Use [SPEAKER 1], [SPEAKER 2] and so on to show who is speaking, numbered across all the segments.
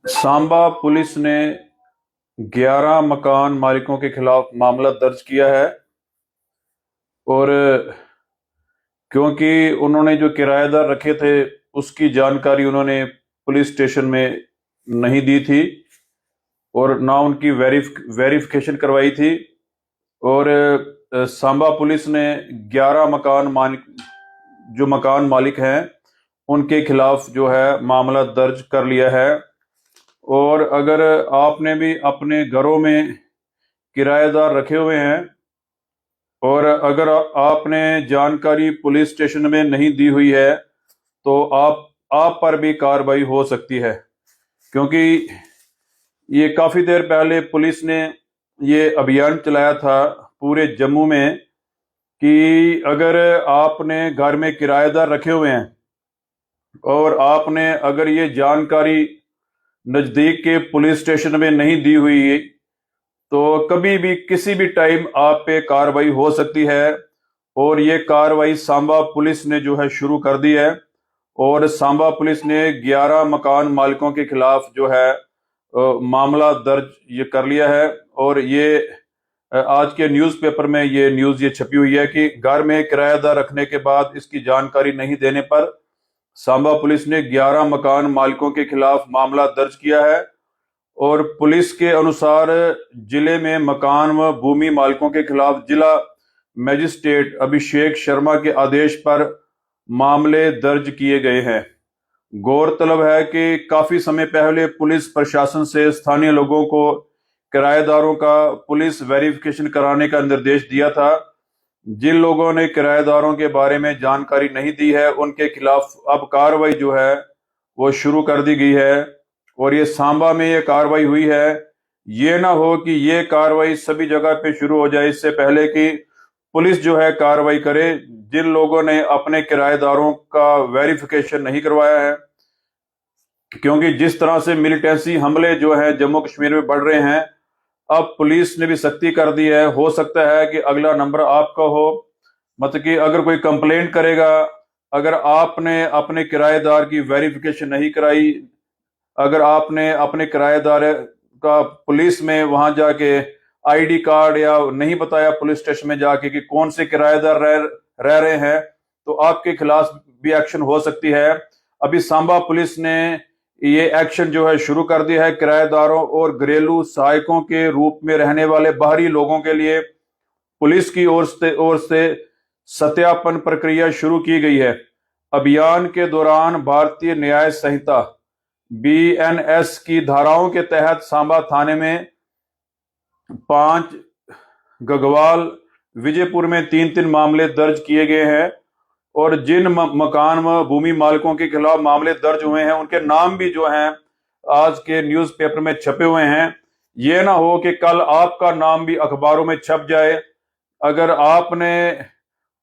[SPEAKER 1] Samba police ने 11 मकान मालिकों के खिलाफ मामला दर्ज किया है। और क्योंकि उन्होंने जो किराएदार रखे थे उसकी जानकारी उन्होंने पुलिस स्टेशन में नहीं दी थी और ना उनकी वेरिफिकेशन करवाई थी। और सांबा पुलिस ने 11 मकान मालिक हैं उनके खिलाफ जो है मामला दर्ज कर लिया है। और अगर आपने भी अपने घरों में किराएदार रखे हुए हैं और अगर आपने जानकारी पुलिस स्टेशन में नहीं दी हुई है तो आप पर भी कार्रवाई हो सकती है। क्योंकि ये काफी देर पहले पुलिस ने ये अभियान चलाया था पूरे जम्मू में कि अगर आपने घर में किराएदार रखे हुए हैं और आपने अगर ये जानकारी नजदीक के पुलिस स्टेशन में नहीं दी हुई तो कभी भी किसी भी टाइम आप पे कार्रवाई हो सकती है। और ये कार्रवाई सांबा पुलिस ने जो है शुरू कर दी है और सांबा पुलिस ने 11 मकान मालिकों के खिलाफ जो है मामला दर्ज ये कर लिया है। और ये आज के न्यूज़पेपर में ये न्यूज़ ये छपी हुई है कि घर में किराएदार रखने के बाद इसकी जानकारी नहीं देने पर सांबा पुलिस ने 11 मकान मालिकों के खिलाफ मामला दर्ज किया है। और पुलिस के अनुसार जिले में मकान व भूमि मालिकों के खिलाफ जिला मजिस्ट्रेट अभिषेक शर्मा के आदेश पर मामले दर्ज किए गए हैं। गौरतलब है कि काफी समय पहले पुलिस प्रशासन से स्थानीय लोगों को किराएदारों का पुलिस वेरिफिकेशन कराने का निर्देश दिया था। जिन लोगों ने किराएदारों के बारे में जानकारी नहीं दी है उनके खिलाफ अब कार्रवाई जो है वो शुरू कर दी गई है। और ये सांबा में ये कार्रवाई हुई है। ये ना हो कि ये कार्रवाई सभी जगह पे शुरू हो जाए इससे पहले कि पुलिस जो है कार्रवाई करे जिन लोगों ने अपने किराएदारों का वेरिफिकेशन नहीं करवाया है। क्योंकि जिस तरह से मिलिटेंसी हमले जो है जम्मू कश्मीर में बढ़ रहे हैं अब पुलिस ने भी सख्ती कर दी है। हो सकता है कि अगला नंबर आपका हो, मतलब कि अगर कोई कंप्लेंट करेगा, अगर आपने अपने किराएदार की वेरिफिकेशन नहीं कराई, अगर आपने अपने किराएदार का पुलिस में वहां जाके आईडी कार्ड या नहीं बताया पुलिस स्टेशन में जाके कि कौन से किराएदार रह रहे हैं तो आपके खिलाफ भी एक्शन हो सकती है। अभी सांबा पुलिस ने ये एक्शन जो है शुरू कर दिया है। किराएदारों और घरेलू सहायकों के रूप में रहने वाले बाहरी लोगों के लिए पुलिस की ओर से सत्यापन प्रक्रिया शुरू की गई है। अभियान के दौरान भारतीय न्याय संहिता बीएनएस की धाराओं के तहत सांबा थाने में 5, गगवाल, विजयपुर में 3 मामले दर्ज किए गए हैं। और जिन मकान व भूमि मालिकों के खिलाफ मामले दर्ज हुए हैं उनके नाम भी जो हैं आज के न्यूज़पेपर में छपे हुए हैं। ये ना हो कि कल आपका नाम भी अखबारों में छप जाए। अगर आपने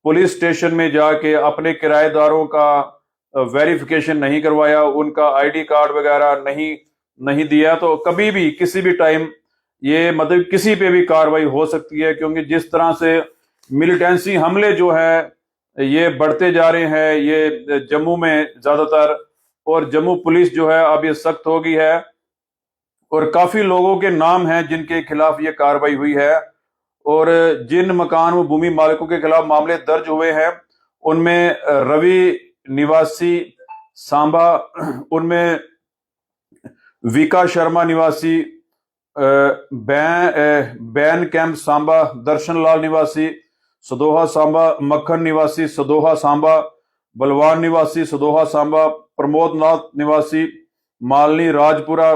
[SPEAKER 1] पुलिस स्टेशन में जाके अपने किराएदारों का वेरिफिकेशन नहीं करवाया, उनका आईडी कार्ड वगैरह नहीं दिया तो कभी भी किसी भी टाइम ये मतलब किसी पे भी कार्रवाई हो सकती है। क्योंकि जिस तरह से मिलिटेंसी हमले जो है ये बढ़ते जा रहे हैं ये जम्मू में ज्यादातर, और जम्मू पुलिस जो है अब ये सख्त हो गई है और काफी लोगों के नाम हैं जिनके खिलाफ ये कार्रवाई हुई है। और जिन मकान व भूमि मालिकों के खिलाफ मामले दर्ज हुए हैं उनमें रवि निवासी सांबा, उनमें विका शर्मा निवासी बैन कैंप सांबा, दर्शन लाल निवासी सदोहा सांबा, मक्खन निवासी सदोहा सांबा, बलवान निवासी सदोहा सांबा, प्रमोद नाथ निवासी मालनी राजपुरा,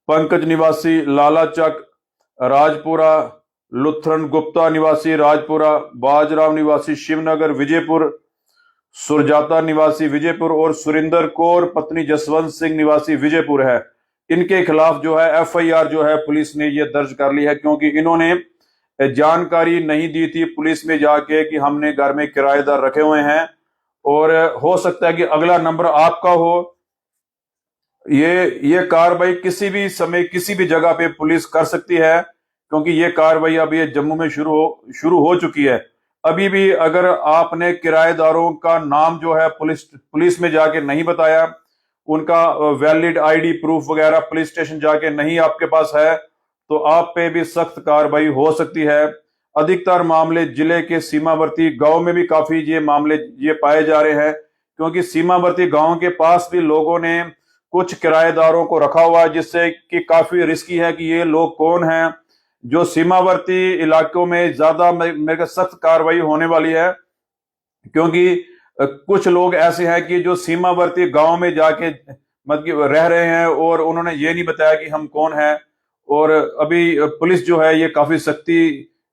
[SPEAKER 1] पंकज निवासी लाला चक राजपुरा, लुथरन गुप्ता निवासी राजपुरा, बाजराव निवासी शिवनगर विजयपुर, सुरजाता निवासी विजयपुर और सुरिंदर कौर पत्नी जसवंत सिंह निवासी विजयपुर है। इनके खिलाफ जो है एफआईआर जो है पुलिस ने ये दर्ज कर ली है क्योंकि इन्होंने जानकारी नहीं दी थी पुलिस में जाके कि हमने घर में किराएदार रखे हुए हैं और हो सकता है कि अगला नंबर आपका हो। ये कार्रवाई किसी भी समय किसी भी जगह पे पुलिस कर सकती है क्योंकि ये कार्रवाई अब ये जम्मू में शुरू हो चुकी है। अभी भी अगर आपने किराएदारों का नाम जो है पुलिस में जाके नहीं बताया, उनका वैलिड आईडी प्रूफ वगैरह पुलिस स्टेशन जाके नहीं आपके पास है तो आप पे भी सख्त कार्रवाई हो सकती है। अधिकतर मामले जिले के सीमावर्ती गांव में भी काफी ये मामले ये पाए जा रहे हैं, क्योंकि सीमावर्ती गांव के पास भी लोगों ने कुछ किराएदारों को रखा हुआ है, जिससे कि काफी रिस्की है कि ये लोग कौन हैं। जो सीमावर्ती इलाकों में ज्यादा मेरे सख्त कार्रवाई होने वाली है, क्योंकि कुछ लोग ऐसे हैं कि जो सीमावर्ती गांव में जाके मतलब रह रहे हैं और उन्होंने ये नहीं बताया कि हम कौन हैं। और अभी पुलिस जो है ये काफी सख्ती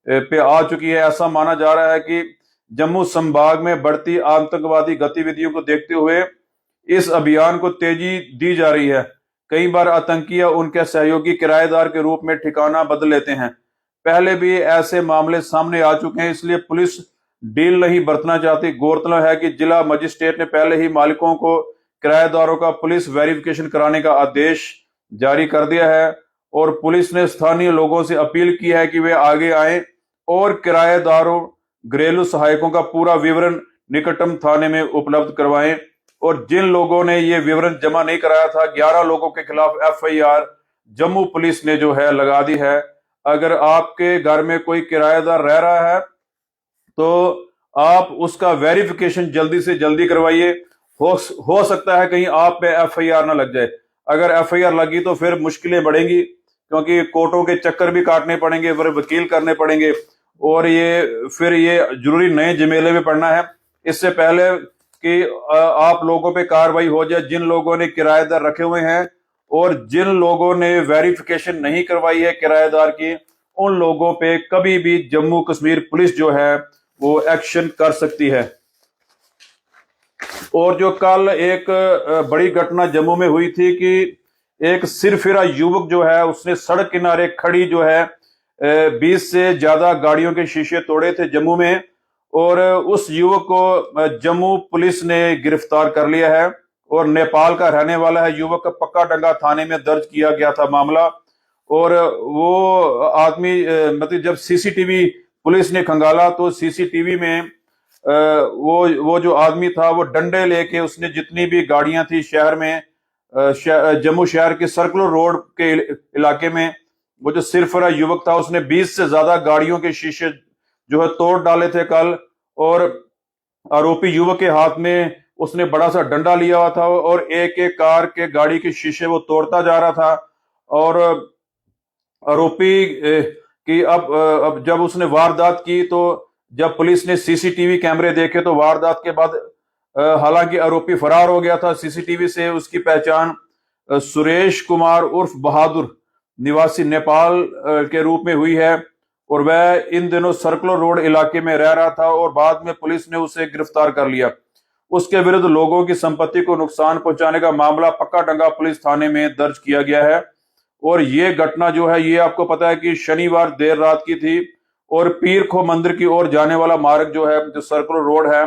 [SPEAKER 1] पे आ चुकी है। ऐसा माना जा रहा है कि जम्मू संभाग में बढ़ती आतंकवादी गतिविधियों को देखते हुए इस अभियान को तेजी दी जा रही है। कई बार आतंकी या उनके सहयोगी किराएदार के रूप में ठिकाना बदल लेते हैं। पहले भी ऐसे मामले सामने आ चुके हैं, इसलिए पुलिस डील नहीं बरतना चाहती। गौरतलब है कि जिला मजिस्ट्रेट ने पहले ही मालिकों को किराएदारों का पुलिस वेरिफिकेशन कराने का आदेश जारी कर दिया है और पुलिस ने स्थानीय लोगों से अपील की है कि वे आगे आएं और किराएदारों घरेलू सहायकों का पूरा विवरण निकटतम थाने में उपलब्ध करवाएं। और जिन लोगों ने ये विवरण जमा नहीं कराया था, 11 लोगों के खिलाफ एफआईआर जम्मू पुलिस ने जो है लगा दी है। अगर आपके घर में कोई किराएदार रह रहा है तो आप उसका वेरिफिकेशन जल्दी से जल्दी करवाइए। हो सकता है कहीं आप पे एफआईआर ना लग जाए। अगर एफआईआर लगी तो फिर मुश्किलें बढ़ेंगी, क्योंकि कोर्टों के चक्कर भी काटने पड़ेंगे, फिर वकील करने पड़ेंगे और ये जरूरी नए झमेले में पड़ना है। इससे पहले कि आप लोगों पे कार्रवाई हो जाए, जिन लोगों ने किराएदार रखे हुए हैं और जिन लोगों ने वेरिफिकेशन नहीं करवाई है किराएदार की, उन लोगों पे कभी भी जम्मू कश्मीर पुलिस जो है वो एक्शन कर सकती है। और जो कल एक बड़ी घटना जम्मू में हुई थी कि एक सिरफिरा युवक जो है उसने सड़क किनारे खड़ी जो है 20 से ज्यादा गाड़ियों के शीशे तोड़े थे जम्मू में, और उस युवक को जम्मू पुलिस ने गिरफ्तार कर लिया है और नेपाल का रहने वाला है। युवक का पक्का डंगा थाने में दर्ज किया गया था मामला। और वो आदमी मतलब जब सीसीटीवी पुलिस ने खंगाला तो सीसीटीवी में वो जो आदमी था वो डंडे लेके उसने जितनी भी गाड़ियां थी शहर में, जम्मू शहर के सर्कुलर रोड के इलाके में, वो जो सिरफिरा युवक था उसने 20 से ज्यादा गाड़ियों के शीशे जो है तोड़ डाले थे कल। और आरोपी युवक के हाथ में उसने बड़ा सा डंडा लिया हुआ था और एक एक कार के गाड़ी के शीशे वो तोड़ता जा रहा था। और आरोपी की अब जब उसने वारदात की तो जब पुलिस ने सीसीटीवी कैमरे देखे तो वारदात के बाद हालांकि आरोपी फरार हो गया था। सीसीटीवी से उसकी पहचान सुरेश कुमार उर्फ बहादुर निवासी नेपाल के रूप में हुई है और वह इन दिनों सर्कुलर रोड इलाके में रह रहा था और बाद में पुलिस ने उसे गिरफ्तार कर लिया। उसके विरुद्ध लोगों की संपत्ति को नुकसान पहुंचाने का मामला पक्का डंगा पुलिस थाने में दर्ज किया गया है। और ये घटना जो है ये आपको पता है कि शनिवार देर रात की थी और पीर खो मंदिर की ओर जाने वाला मार्ग जो है जो सर्कुलर रोड है,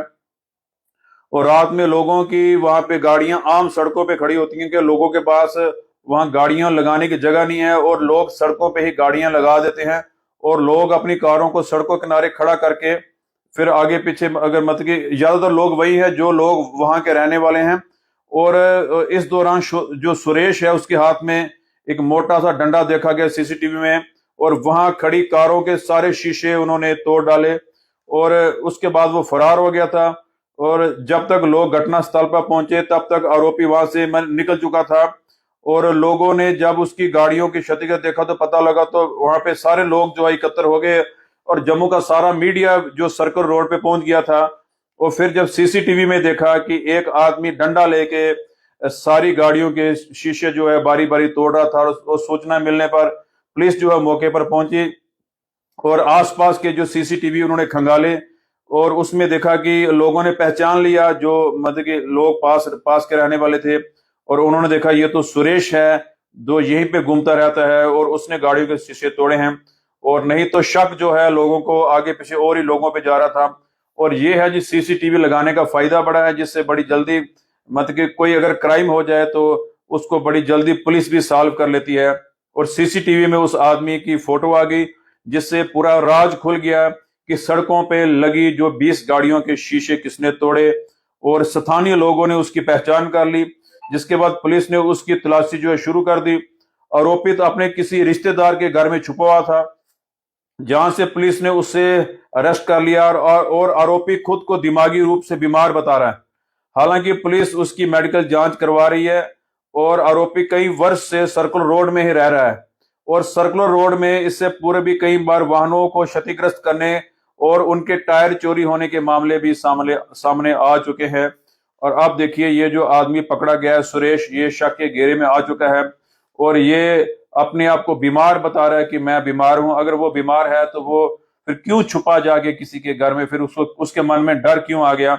[SPEAKER 1] और रात में लोगों की वहां पे गाड़ियां आम सड़कों पे खड़ी होती हैं कि लोगों के पास वहां गाड़ियां लगाने की जगह नहीं है और लोग सड़कों पे ही गाड़ियां लगा देते हैं और लोग अपनी कारों को सड़कों किनारे खड़ा करके फिर आगे पीछे, अगर मतलब कि ज्यादातर लोग वही है जो लोग वहां के रहने वाले हैं। और इस दौरान जो सुरेश है उसके हाथ में एक मोटा सा डंडा देखा गया सीसीटीवी में और वहां खड़ी कारों के सारे शीशे उन्होंने तोड़ डाले और उसके बाद वो फरार हो गया था। और जब तक लोग घटना स्थल पर पहुंचे तब तक आरोपी वहां से निकल चुका था और लोगों ने जब उसकी गाड़ियों की क्षतिग्रस्त देखा तो पता लगा तो वहां पे सारे लोग जो है एकत्र हो गए और जम्मू का सारा मीडिया जो सर्कल रोड पे पहुंच गया था। और फिर जब सीसीटीवी में देखा कि एक आदमी डंडा लेके सारी गाड़ियों के शीशे जो है बारी बारी तोड़ रहा था और सूचना मिलने पर पुलिस जो है मौके पर पहुंची और आसपास के जो सीसीटीवी उन्होंने खंगाले और उसमें देखा कि लोगों ने पहचान लिया जो मतलब कि लोग पास के रहने वाले थे और उन्होंने देखा ये तो सुरेश है जो यहीं पे घूमता रहता है और उसने गाड़ियों के शीशे तोड़े हैं। और नहीं तो शक जो है लोगों को आगे पीछे और ही लोगों पे जा रहा था। और ये है जी सीसीटीवी लगाने का फायदा बड़ा है, जिससे बड़ी जल्दी मतलब कि कोई अगर क्राइम हो जाए तो उसको बड़ी जल्दी पुलिस भी सॉल्व कर लेती है। और सीसीटीवी में उस आदमी की फोटो आ गई जिससे पूरा राज खुल गया कि सड़कों पे लगी जो 20 गाड़ियों के शीशे किसने तोड़े और स्थानीय लोगों ने उसकी पहचान कर ली। जिसके बाद पुलिस ने उसकी तलाशी जो है शुरू कर दी। आरोपित अपने किसी रिश्तेदार के घर में छुपा हुआ था, जहां से पुलिस ने उसे अरेस्ट कर लिया और आरोपी खुद को दिमागी रूप से बीमार बता रहा है। हालांकि पुलिस उसकी मेडिकल जांच करवा रही है और आरोपी कई वर्ष से सर्कुलर रोड में ही रह रहा है और सर्कुलर रोड में इससे पूर्व भी कई बार वाहनों को क्षतिग्रस्त करने और उनके टायर चोरी होने के मामले भी सामने आ चुके हैं। और अब देखिए, ये जो आदमी पकड़ा गया है सुरेश, ये शक के घेरे में आ चुका है और ये अपने आप को बीमार बता रहा है कि मैं बीमार हूं। अगर वो बीमार है तो वो फिर क्यों छुपा जाके किसी के घर में, फिर उसको उसके मन में डर क्यों आ गया?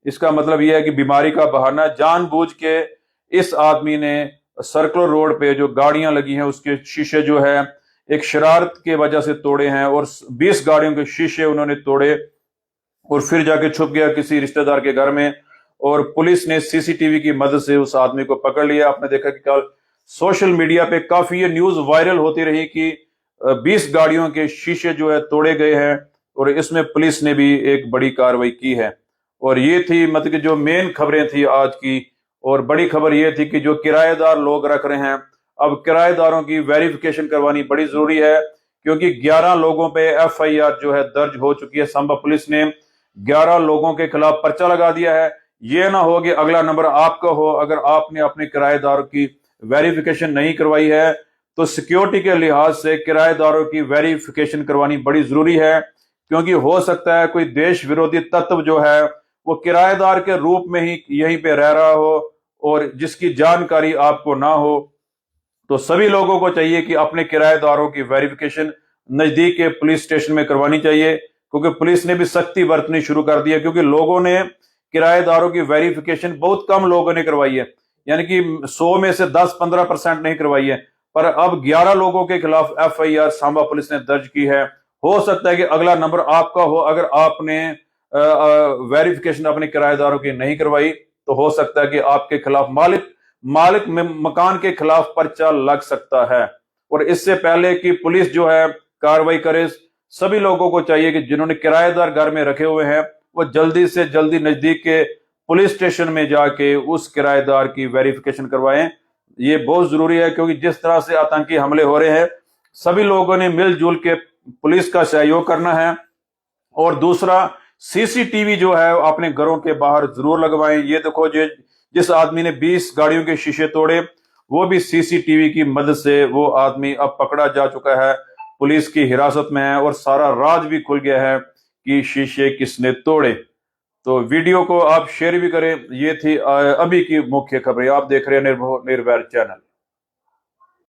[SPEAKER 1] इसका मतलब यह है कि बीमारी का बहाना जानबूझ के इस आदमी ने सर्कुलर रोड पे जो गाड़ियां लगी हैं उसके शीशे जो है एक शरारत के वजह से तोड़े हैं और 20 गाड़ियों के शीशे उन्होंने तोड़े और फिर जाके छुप गया किसी रिश्तेदार के घर में। और पुलिस ने सीसीटीवी की मदद से उस आदमी को पकड़ लिया। आपने देखा कि कल सोशल मीडिया पे काफी ये न्यूज वायरल होती रही कि 20 गाड़ियों के शीशे जो है तोड़े गए हैं और इसमें पुलिस ने भी एक बड़ी कार्रवाई की है। और ये थी मतलब कि जो मेन खबरें थी आज की। और बड़ी खबर ये थी कि जो किराएदार लोग रख रहे हैं, अब किराएदारों की वेरिफिकेशन करवानी बड़ी जरूरी है, क्योंकि 11 लोगों पे एफआईआर जो है दर्ज हो चुकी है। सांबा पुलिस ने 11 लोगों के खिलाफ पर्चा लगा दिया है। ये ना हो कि अगला नंबर आपका हो। अगर आपने अपने किराएदारों की वेरिफिकेशन नहीं करवाई है तो सिक्योरिटी के लिहाज से किराएदारों की वेरिफिकेशन करवानी बड़ी जरूरी है, क्योंकि हो सकता है कोई देश विरोधी तत्व जो है वो किराएदार के रूप में ही यहीं पे रह रहा हो और जिसकी जानकारी आपको ना हो। तो सभी लोगों को चाहिए कि अपने किराएदारों की वेरिफिकेशन नजदीक के पुलिस स्टेशन में करवानी चाहिए, क्योंकि पुलिस ने भी सख्ती बरतनी शुरू कर दी है। क्योंकि लोगों ने किराएदारों की वेरिफिकेशन बहुत कम लोगों ने करवाई है, यानी कि 100 में से 10-15% नहीं करवाई है। पर अब 11 लोगों के खिलाफ एफआईआर सांबा पुलिस ने दर्ज की है। हो सकता है कि अगला नंबर आपका हो। अगर आपने वेरिफिकेशन अपने किराएदारों की नहीं करवाई तो हो सकता है कि आपके खिलाफ मालिक में मकान के खिलाफ पर्चा लग सकता है। और इससे पहले कि पुलिस जो है कार्रवाई करे, सभी लोगों को चाहिए कि जिन्होंने किराएदार घर में रखे हुए हैं वो जल्दी से जल्दी नजदीक के पुलिस स्टेशन में जाके उस किराएदार की वेरिफिकेशन करवाएं। ये बहुत जरूरी है, क्योंकि जिस तरह से आतंकी हमले हो रहे हैं सभी लोगों ने मिलजुल के पुलिस का सहयोग करना है। और दूसरा, सीसीटीवी जो है अपने घरों के बाहर जरूर लगवाएं। ये देखो, जिस आदमी ने 20 गाड़ियों के शीशे तोड़े वो भी सीसीटीवी की मदद से वो आदमी अब पकड़ा जा चुका है, पुलिस की हिरासत में है और सारा राज भी खुल गया है कि शीशे किसने तोड़े। तो वीडियो को आप शेयर भी करें। ये थी अभी की मुख्य खबरें। आप देख रहे हैं निर्भय चैनल।